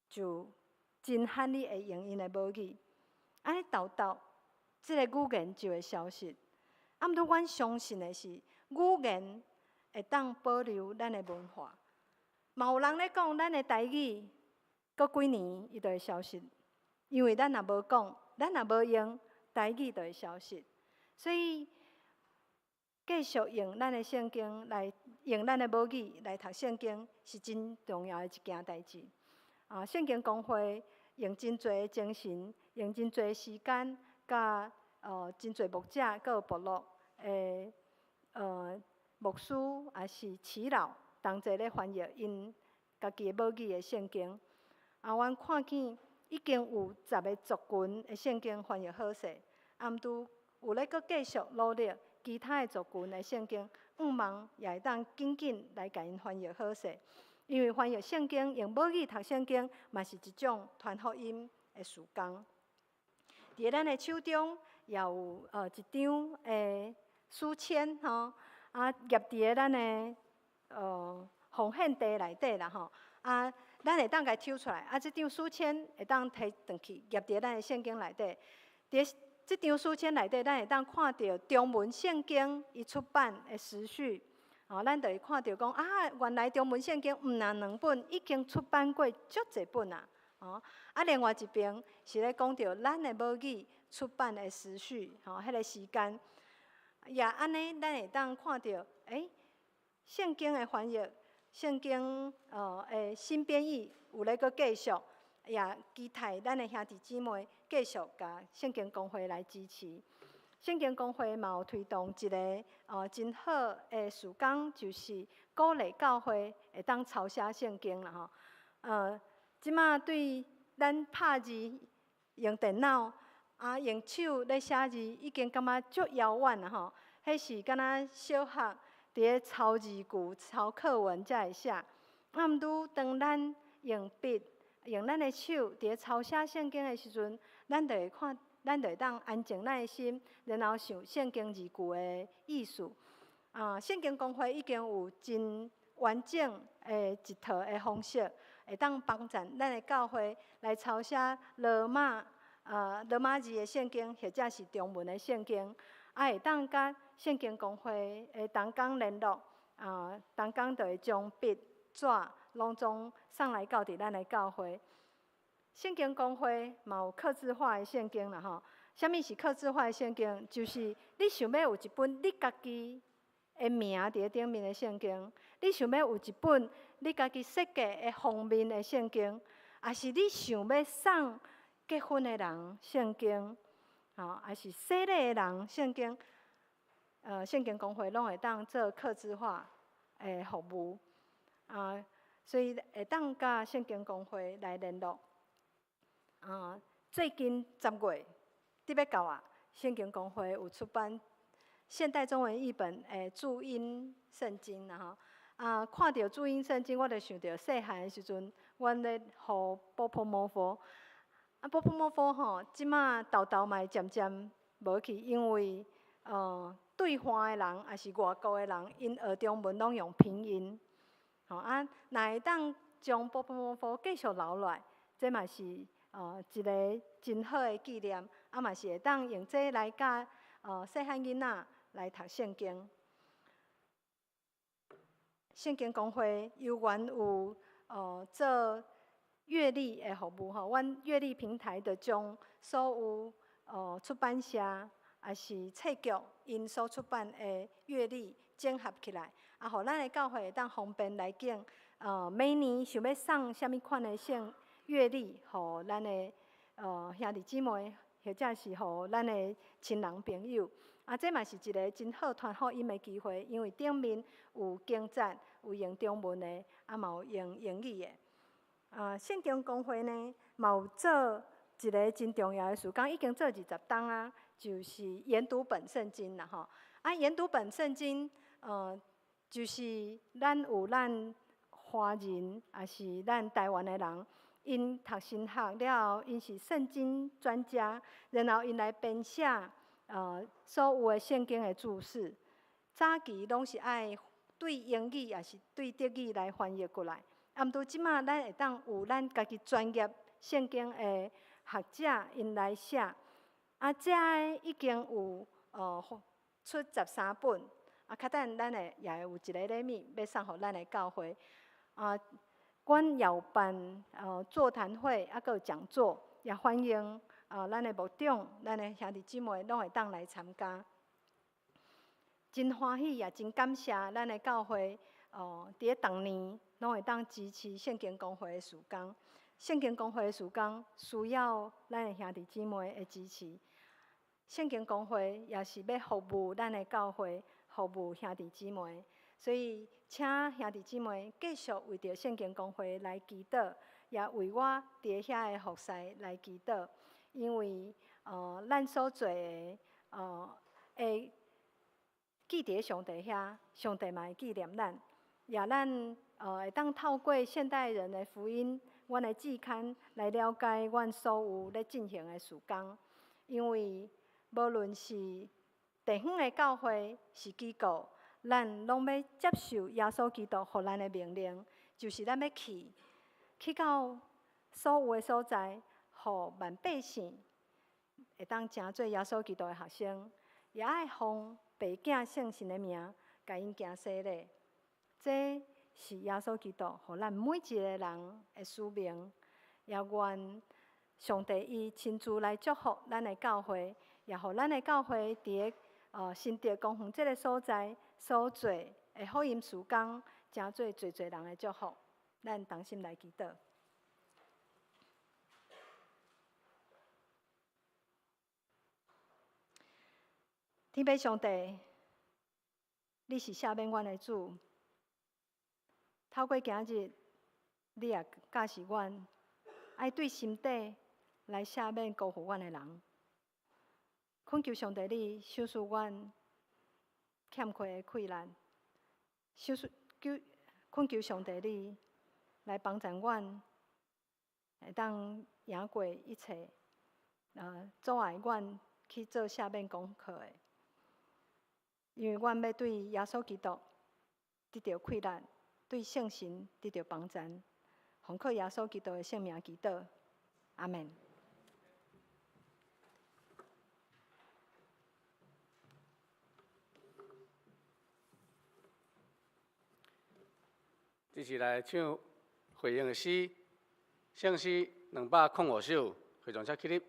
就真罕你会用因的母语，安尼豆这个语言就会消失。毋拄，阮相信的是，语言会当保留咱的文化。嘛有人咧讲咱的台语，过几年伊就会消失，因为咱若无讲，咱若无用，台语就会消失。所以继续用咱的圣经来，用咱的母语来读圣经，是真重要的一件代志。圣经公会用真侪的精神，用真侪时间，甲真侪牧者，佮有部落的牧师，也是耆老，同齐咧翻译因家己的母语的圣经。阮看见已经有10个族群的圣经翻译好势，毋拄有咧阁继续努力，其他的族群的圣经，望也会当紧紧来甲因翻译好势。因为翻译圣经用母语读圣经，嘛是一种传福音的事工。伫咱的手中也有一张的书签吼，夹伫咱的奉献地内底啦吼。咱会当甲伊抽出来，即张书签会当摕转去，夹伫咱的圣经内底。伫即张书签内底，咱会当看到中文圣经伊出版的时序。咱就会看到讲原来中文圣经毋若2本，已经出版过足侪本啊。另外一边是咧讲到咱的母语出版的时序，迄个时间，也安尼咱会当看到，圣经的翻译，圣经的新编译有咧阁继续，也期待咱的兄弟姊妹继续甲圣经公会来支持。圣经公会嘛有推动一个真好的事工，就是鼓励教会会当抄写圣经啦吼。即马对咱拍字用电脑用手咧写字，已经感觉足遥远啦吼。迄是敢若小学伫咧抄字句、抄课文才会写。毋拄当咱用笔、用咱的手伫咧抄写圣经的时阵，咱就会看。咱就会当安静咱的心，然后想圣经字句的意思。圣经公会已经有真完整的一套的方式，会当帮助咱的教会来抄写罗马字的圣经，或者是中文的圣经，会当甲圣经公会的同工联络，同工就会将笔纸拢总送来到伫咱的教会。圣经公会嘛有客制化的圣经啦吼。啥物是客制化的圣经？就是你想要有一本你家己的名伫咧顶面的圣经，你想要有一本你家己设计的封面的圣经，也是你想要送结婚的人圣经，也是洗礼的人圣经。圣经公会拢会当做客制化的服务，所以会当甲圣经公会来联络。最近10月，伫要到圣经公会有出版现代中文译本的注音圣经啦吼。看到注音圣经，我就想到细汉的时阵，阮咧学波波摩佛。波波摩佛吼，即马豆豆嘛会渐渐无去，因为对岸的人也是外国的人，因学中文拢用拼音。若会当将波波摩佛继续留落来，这嘛是一个真好的纪念，嘛是会当用这来教细汉囡仔来读圣经。圣经公会由原有做阅历的服务吼，阮阅历平台就将所有出版社也是册局因所出版的阅历整合起来，互咱的教会会当方便来拣。每年想要送啥物款的阅历，互咱的兄弟姊妹，或者是互咱的亲人朋友。这嘛是一个真好传福音的机会，因为顶面有经节，有用中文的，嘛有用英语的。圣经公会呢，嘛有做一个真重要的事工，已经做20档啊，就是研读本圣经啦吼。研读本圣经，就是咱华人，也是咱台湾的人。因读神学了后，因是圣经专家，然后因来编写所有的圣经的注释。早期拢是爱对英语也是对德语来翻译过来，毋拄即马咱会当有咱家己专业圣经的学者因来写。这已经有出13本，较等咱也会有一个礼物要送互咱的教会。阮也有办座谈会，还佫有讲座，也欢迎咱的牧长、咱的兄弟姊妹拢会当来参加。真欢喜也真感谢咱的教会，伫咧逐年拢会当支持圣经公会的事工。圣经公会的事工需要咱的兄弟姊妹的支持。圣经公会也是要服务咱的教会，服务兄弟姊妹，所以请兄弟姊妹继续为着圣经公会来祈祷，也为我伫遐的服侍来祈祷，因为咱所做的会记伫上帝遐，上帝嘛会纪念咱，也咱会当透过现代人的福音，阮的季刊来了解阮所有咧进行的事工，因为无论是地方的教会是机构，咱拢要接受耶稣基督予咱的命令，就是咱要去到所有的所在，互万百姓会当成做耶稣基督的学生，也爱奉爸囝圣神的名，甲因行洗礼。这是耶稣基督予咱每一个人的使命，也愿上帝伊亲自来祝福咱的教会。也互咱的教会伫咧新竹公园这个所在所做的福音事工，成做侪人的祝福。咱同心来祈祷。天父上帝，你是赦免阮的主，透过今日，你也教示阮，爱对心底来赦免辜负阮的人。恳求上帝你收拾阮欠缺的困难，恳求上帝你来帮助阮，会当赢过一切阻碍阮去做赦免功课的。因为阮要对耶稣基督得到快乐，对圣神得到帮助，奉靠耶稣基督的圣名祈祷，阿门。这是来唱回应的诗，圣诗205首，非常起立。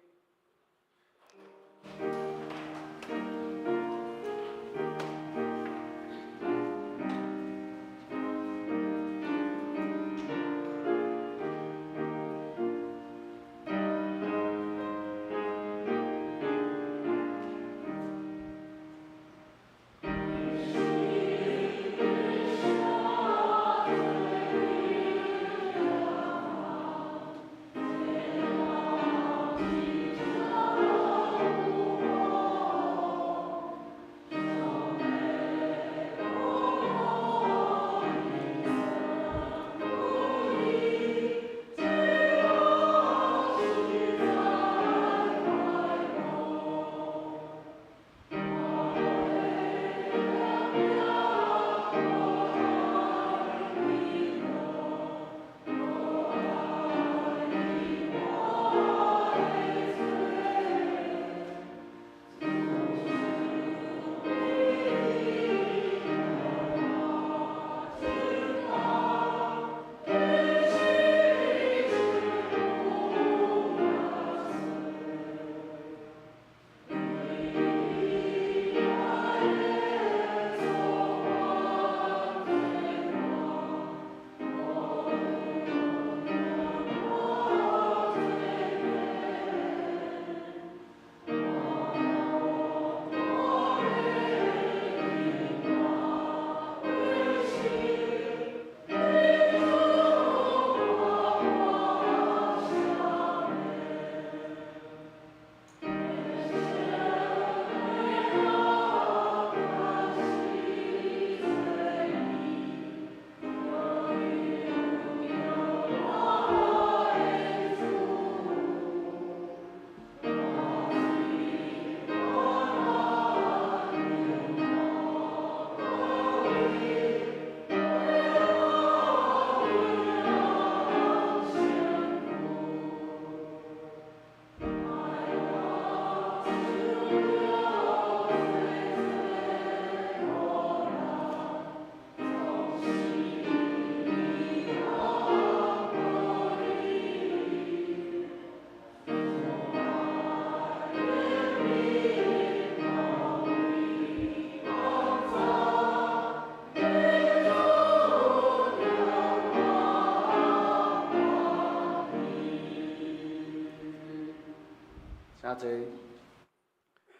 侪，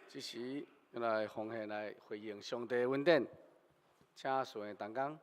这时来奉献来回应上帝的恩典，请顺的同工。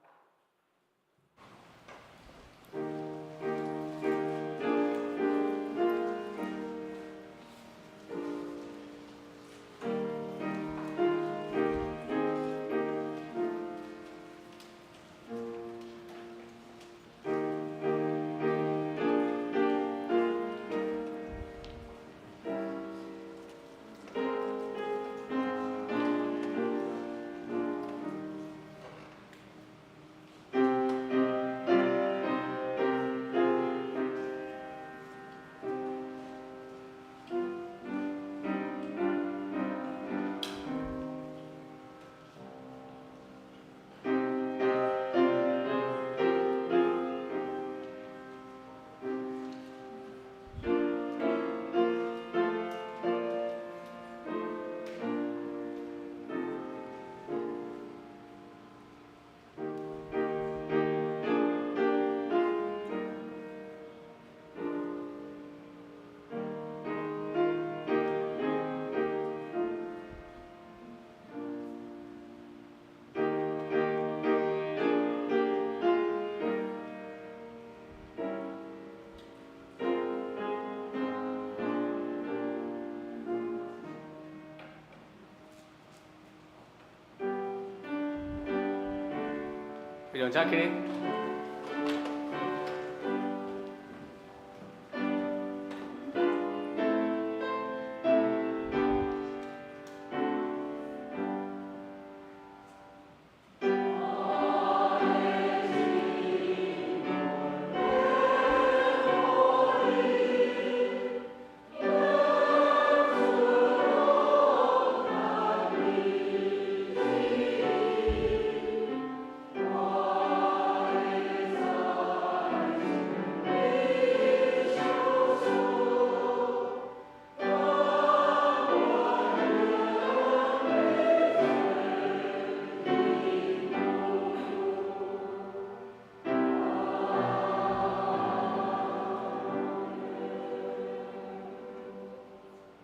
非常请起立。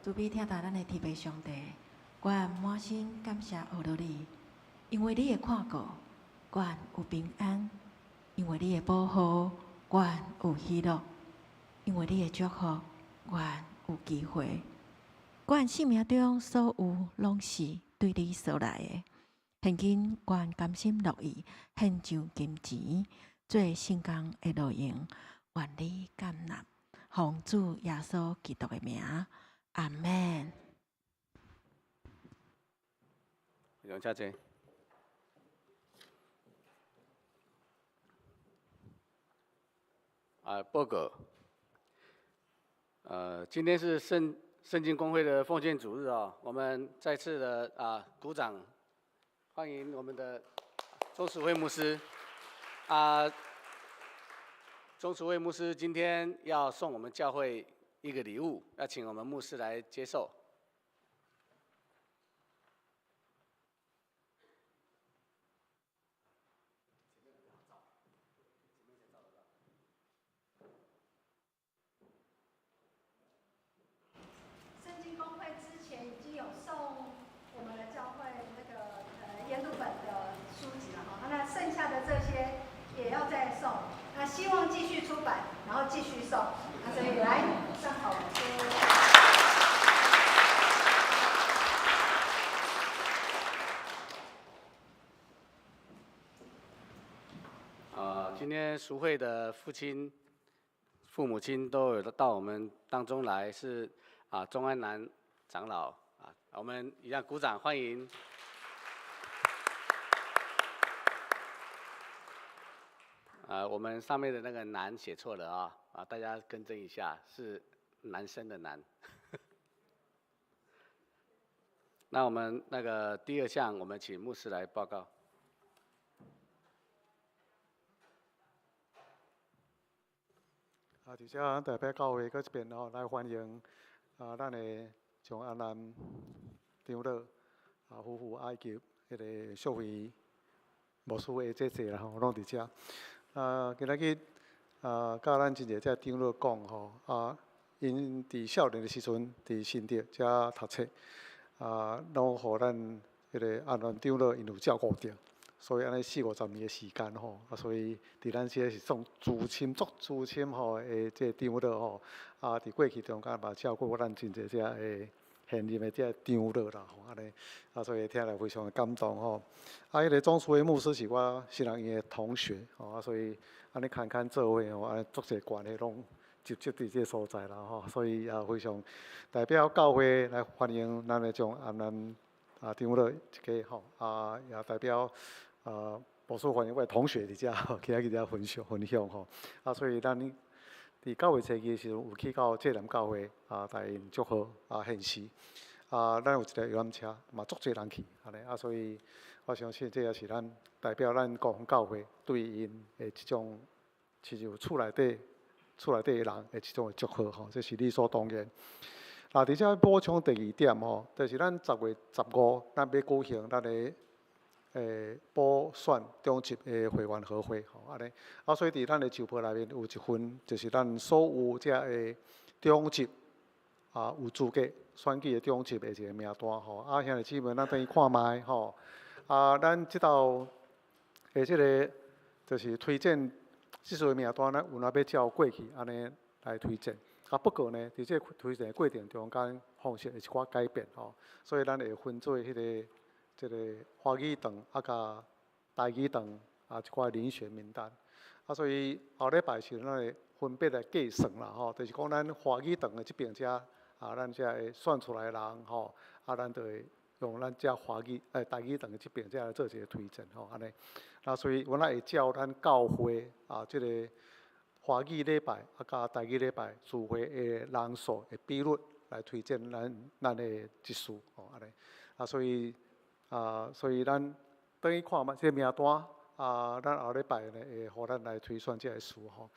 主必听到咱的天父上帝，愿满心感谢学罗你，因为你的看顾，愿有平安；因为你的保护，愿有喜乐；因为你的祝福，愿有机会。愿生命中所有拢是对你所来的。现今愿甘心乐意献上金钱，做圣工的路用，愿你感纳。奉主耶稣基督的名。阿门。非常谢谢。报告。今天是圣经公会的奉献主日啊，我们再次的鼓掌，欢迎我们的钟楚慧牧师。钟楚慧牧师今天要送我们教会一个礼物，要请我们牧师来接受。圣经公会之前已经有送我们的教会那个研读本的书籍了哈，那剩下的这些也要再送，那希望继续出版，然后继续送，那所以来上好书。今天赎会的父母亲都有到我们当中来，是钟安南长老我们一样鼓掌欢迎。我们上面的那个男写错了大家更正一下，是男生的男。那我们那个第二项，我们请牧师来报告。而且代表教会搁这边来欢迎咱的从安南长老夫妇哀求迄个淑慧牧师的姐姐啦拢伫遮。今仔日甲咱真侪只长老讲因伫少年的时阵伫新竹遮读册，拢互咱迄个安南长老因有照顾着，所以安尼40-50年的时间吼，所以伫咱这是算资深吼的这长老吼，伫过去中间嘛照顾咱真侪遮的现任的这长老啦吼，安尼，所以听来非常的感动吼。迄个总书记牧师是我新人院的同学吼，所以安尼侃做伙吼，安尼足侪关系拢直接伫这所在啦吼，所以也非常代表教会来欢迎咱的种安南长老一家吼，也代表无数欢迎我的同学伫遮吼，起来伫遮分享吼，所以咱伫9月初期的时阵有去到济南教会大因祝贺献诗，咱有一个游览车嘛，足侪人去安尼所以我相信这也是咱代表咱高雄教会对因的即种亲像厝内底的人的即种的祝贺吼，这是理所当然。伫遮补充第2点吼，就是咱10月15，咱要举行咱的补选中级的会员合会吼，安尼所以伫咱的旧报内面有一份，就是咱所有遮的中级有资格选举的中级的一个名单吼，兄弟姊妹，咱等于看卖吼，咱即道的即个就是推荐即数的名单，咱有哪要照过去安尼来推荐。不过呢，伫这推荐的过程中间方式有一寡改变吼，所以咱会分做迄个即个华语堂甲台语堂一寡遴选名单。所以后礼拜时咱会分别来计算啦吼，就是讲咱华语堂的即边遮咱遮会选出来的人吼，咱就会用咱遮华语台语堂的即边遮来做一个推荐吼，安尼。所以原来会照咱教会即个华语礼拜甲台语礼拜聚会的人数的比率来推荐咱的职事吼，安尼。所以咱等于看嘛，这个名单咱后礼拜呢会互咱来推选这个事吼。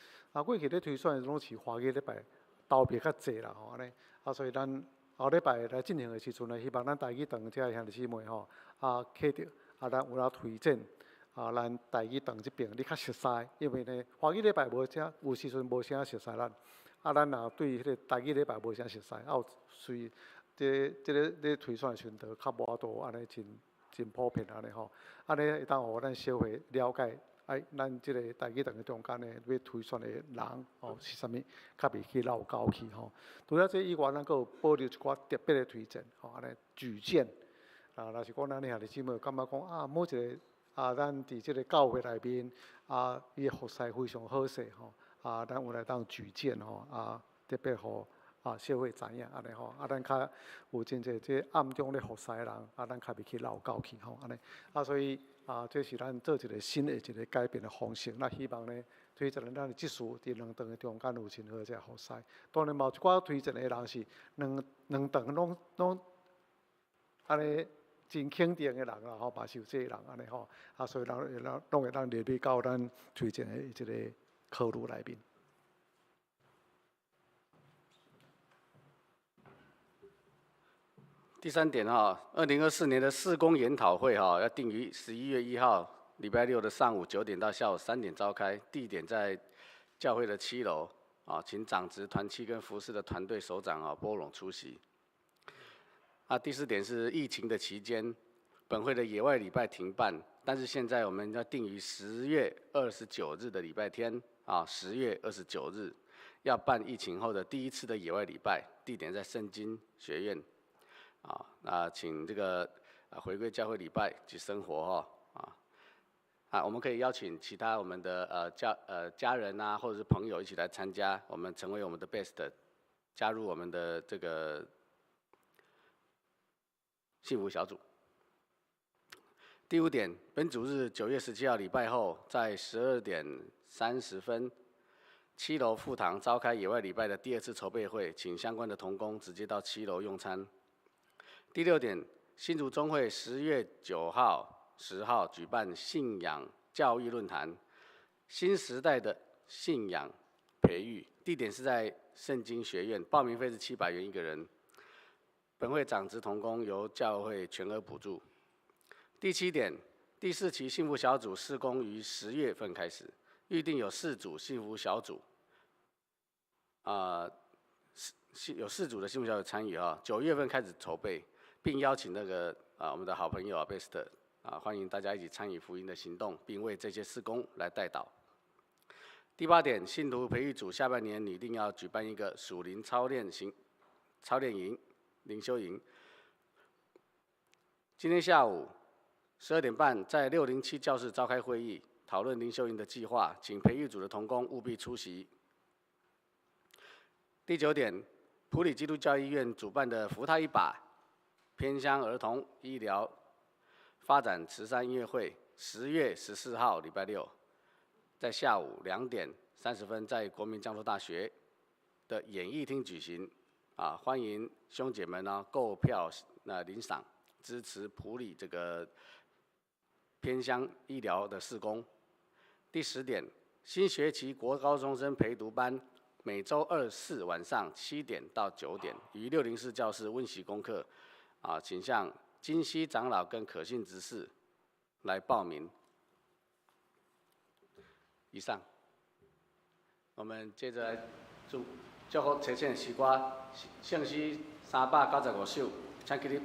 过去咧推选拢是华语礼拜投票较济啦吼，安尼。所以咱后礼拜来进行的时阵呢，希望咱台语堂这兄弟姊妹吼客着咱有推荐。咱台语堂这边你较熟悉，因为呢，华语礼拜无啥，有时阵无啥熟悉咱，咱若对迄个台语礼拜无啥熟悉，随这个咧推选的时阵，就较无法度安尼真普遍安尼吼，安尼会当互咱社会了解，咱即个台语堂的中间呢，要推选的人是啥物，较袂去闹交去吼。除了这以外，咱阁有保留一寡特别的推荐吼，安尼举荐若是讲咱兄弟姊妹感觉讲每一个。咱伫即个教会内面，伊的服侍非常好势吼，咱有来当举荐吼，特别互社会知影安尼吼，咱较有真侪即暗中咧服侍的人，咱较袂去闹交去吼，安尼，所以这是咱做一个新的一个改变的方式，那希望呢，推荐咱的职事伫2堂的中间有真好个服侍，当然嘛有一寡推荐的人是两堂拢安尼。真肯定的人啦，嘛是有这个人安尼吼，所以咱拢会当列入到咱推荐的这个考虑内面。第3点2024年的事工研讨会要定于11月1号礼拜六的上午9点到下午3点召开，地点在教会的7楼请长职团契跟服事的团队首长拨冗出席。第4点是疫情的期间，本会的野外礼拜停办，但是现在我们要定于10月29日的礼拜天10月29日要办疫情后的第1次的野外礼拜，地点在圣经学院请这个回归教会礼拜及生活我们可以邀请其他我们的家人或者是朋友一起来参加，我们成为我们的 best， 加入我们的这个幸福小组。第5点，本主日9月17号礼拜后，在12点30分，7楼副堂召开野外礼拜的第2次筹备会，请相关的同工直接到7楼用餐。第6点，新竹中会10月9号、10号举办信仰教育论坛，新时代的信仰培育，地点是在圣经学院，报名费是700元1个人。本会长职同工由教会全额补助。第7点，第4期幸福小组事工于10月份开始，预定有4组幸福小组，有4组的新闻小组参与哈，9月份开始筹备，并邀请我们的好朋友Best 欢迎大家一起参与福音的行动，并为这些事工来代祷。第8点，信徒培育组下半年拟定要举办一个属灵操练营、灵修营。今天下午12点半在607教室召开会议，讨论灵修营的计划，请培育组的同工务必出席。第9点，埔里基督教医院主办的扶他一把偏乡儿童医疗发展慈善音乐会，10月14号礼拜六，在下午2点30分在国民江苏大学的演艺厅举行。欢迎兄姐们购票领赏，支持埔里这个偏乡医疗的事工。第10点，新学期国高中生陪读班每周2、4晚上7点到9点，于604教室温习功课。请向金溪长老跟可信执事来报名。以上，我们接着来祝福呈现诗歌，圣诗395首，请起立。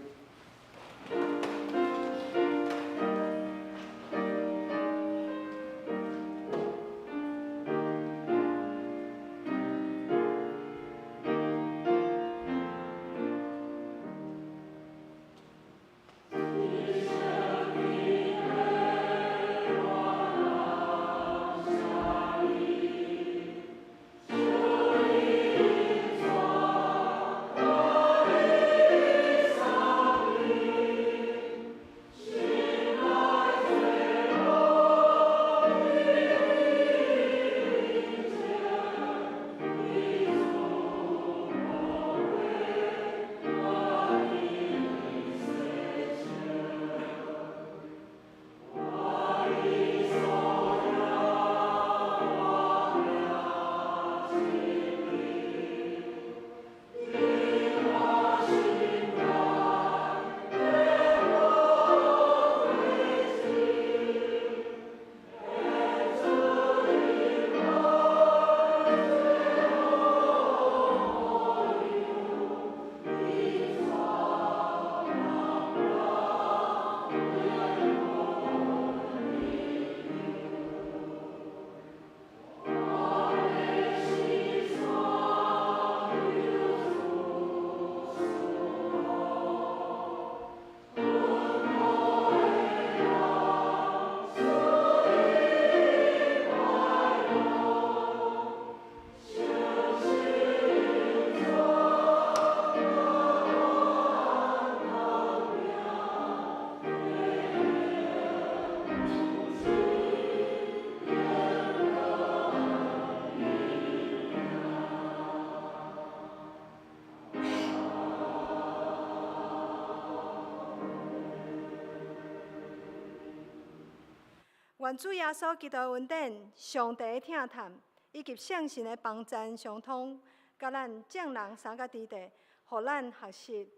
愿主耶稣基督的恩典、上帝的疼探以及圣神的帮助相通，甲咱众人三个之地，互咱学习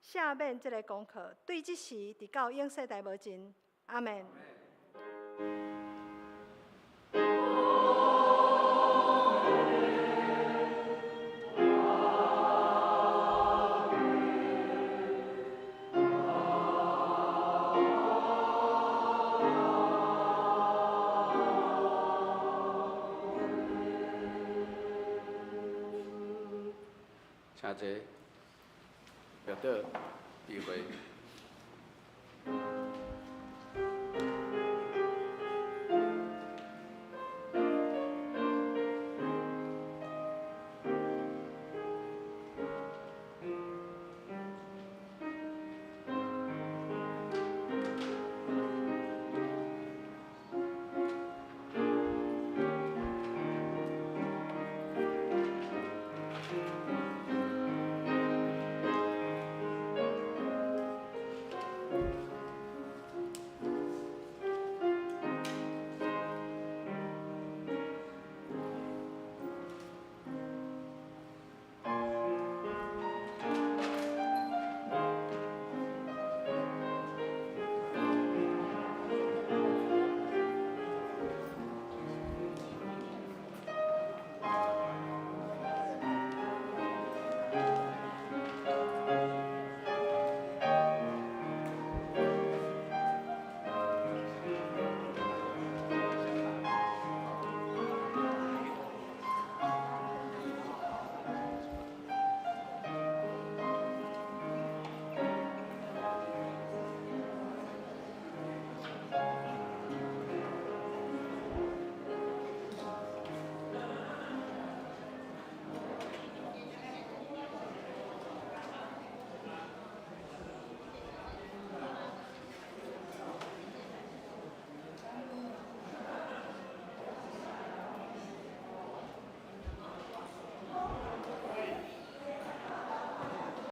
赦免这个功课，对这时直到永世代无尽。阿门。请坐，表导聚会。